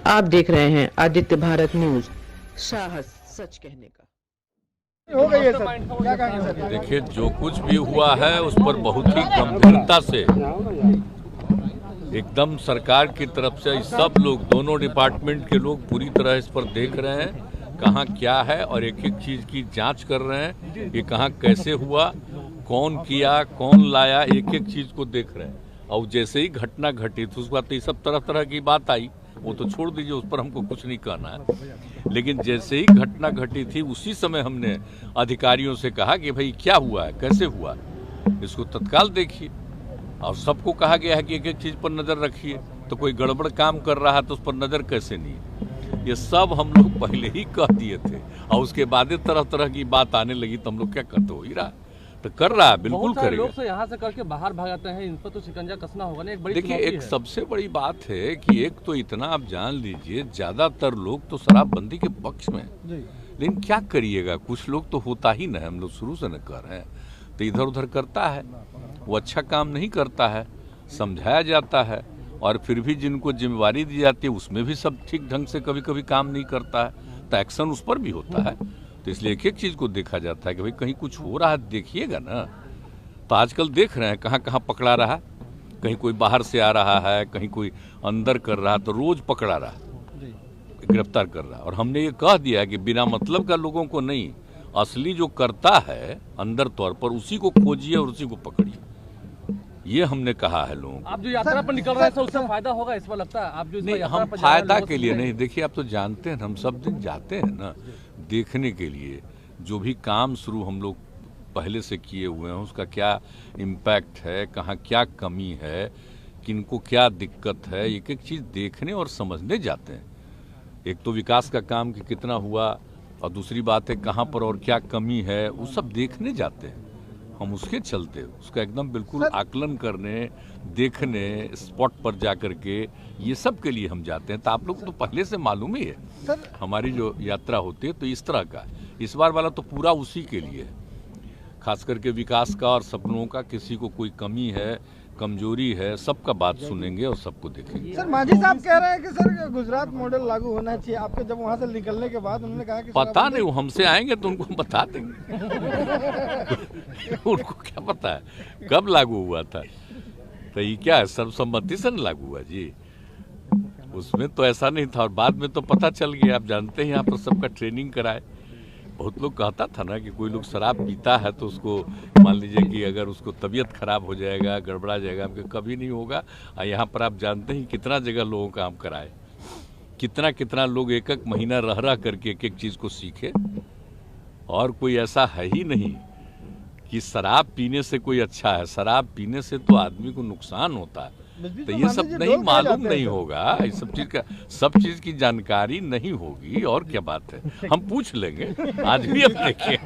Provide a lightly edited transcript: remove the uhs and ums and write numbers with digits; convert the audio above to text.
आप देख रहे हैं आदित्य भारत न्यूज। साहस सच कहने का। हो गई है सर, क्या कहेंगे सर? देखिए, जो कुछ भी हुआ है उस पर बहुत ही गंभीरता से एकदम सरकार की तरफ से सब लोग, दोनों डिपार्टमेंट के लोग पूरी तरह इस पर देख रहे हैं कहाँ क्या है और एक एक चीज की जांच कर रहे हैं कि कहाँ कैसे हुआ, कौन किया, कौन लाया, एक एक चीज को देख रहे हैं। और जैसे ही घटना घटी तो उसके बाद तो ये सब तरह तरह की बात आई, वो तो छोड़ दीजिए, उस पर हमको कुछ नहीं कहना है। लेकिन जैसे ही घटना घटी थी उसी समय हमने अधिकारियों से कहा कि भाई क्या हुआ है, कैसे हुआ, इसको तत्काल देखिए। और सबको कहा गया है कि एक एक चीज पर नजर रखिए। तो कोई गड़बड़ काम कर रहा है तो उस पर नजर कैसे नहीं है? ये सब हम लोग पहले ही कह दिए थे और उसके बाद तरह तरह की बात आने लगी तो हम लोग क्या करते, हो ही रहा तो कर रहा है, बिल्कुल करेगा। लोग तो यहाँ से करके बाहर भाग जाते हैं, इन पर तो शिकंजा कसना होगा ना। एक बड़ी देखिए, एक सबसे बड़ी बात है कि एक तो इतना आप जान लीजिए, ज्यादातर लोग तो शराबबंदी के पक्ष में, लेकिन क्या करिएगा, कुछ लोग तो होता ही ना है, हम लोग शुरू से न कर रहे हैं तो इधर उधर करता है, वो अच्छा काम नहीं करता है, समझाया जाता है और फिर भी जिनको जिम्मेवारी दी जाती है उसमें भी सब ठीक ढंग से कभी कभी काम नहीं करता है तो एक्शन उस पर भी होता है। तो इसलिए एक एक चीज को देखा जाता है कि भाई कहीं कुछ हो रहा है देखिएगा ना। तो आजकल देख रहे हैं कहाँ कहाँ पकड़ा रहा है, कहीं कोई बाहर से आ रहा है, कहीं कोई अंदर कर रहा है, तो रोज पकड़ा रहा है, गिरफ्तार कर रहा है। और हमने ये कह दिया कि बिना मतलब का लोगों को नहीं, असली जो करता है अंदर तौर पर उसी को खोजिए और उसी को पकड़िए, ये हमने कहा है लोगों को। आप जो यात्रा पर निकल रहे हैं उससे फायदा होगा इस पर लगता है? आप जो नहीं, हम फायदा के लिए नहीं, देखिए आप तो जानते हैं हम सब दिन जाते हैं ना देखने के लिए, जो भी काम शुरू हम लोग पहले से किए हुए हैं उसका क्या इम्पैक्ट है, कहाँ क्या कमी है, किनको क्या दिक्कत है, एक एक चीज देखने और समझने जाते हैं। एक तो विकास का काम कि कितना हुआ और दूसरी बात है कहाँ पर और क्या कमी है, वो सब देखने जाते हैं हम, उसके चलते उसका एकदम बिल्कुल आकलन करने, देखने, स्पॉट पर जाकर के, ये सब के लिए हम जाते हैं। तो आप लोग तो पहले से मालूम ही है हमारी जो यात्रा होती है तो इस तरह का, इस बार वाला तो पूरा उसी के लिए है, खास करके विकास का और सपनों का। किसी को कोई कमी है, कमजोरी है, सबका बात सुनेंगे और सबको देखेंगे। सर मांझी साहब कह रहे हैं कि सर गुजरात मॉडल लागू होना चाहिए। आपके जब वहाँ से निकलने के बाद उन्होंने कहा कि पता नहीं, वो हमसे आएंगे तो उनको बता देंगे उनको क्या पता है कब लागू हुआ था, तो ये क्या है, सर्वसम्मति से न लागू हुआ जी, उसमें तो ऐसा नहीं था। और बाद में तो पता चल गया, आप जानते हैं यहाँ पर सबका ट्रेनिंग कराए। बहुत लोग कहता था ना कि कोई लोग शराब पीता है तो उसको मान लीजिए कि अगर उसको तबीयत खराब हो जाएगा, गड़बड़ा जाएगा, कभी नहीं होगा। और यहाँ पर आप जानते हैं कितना जगह लोगों का हम कराए, कितना कितना लोग एक एक महीना रह रह करके एक एक चीज को सीखे। और कोई ऐसा है ही नहीं कि शराब पीने से कोई अच्छा है, शराब पीने से तो आदमी को नुकसान होता है। तो ये सब नहीं मालूम नहीं होगा, इस सब चीज की जानकारी नहीं होगी और क्या बात है, हम पूछ लेंगे आज भी, अब देखिए।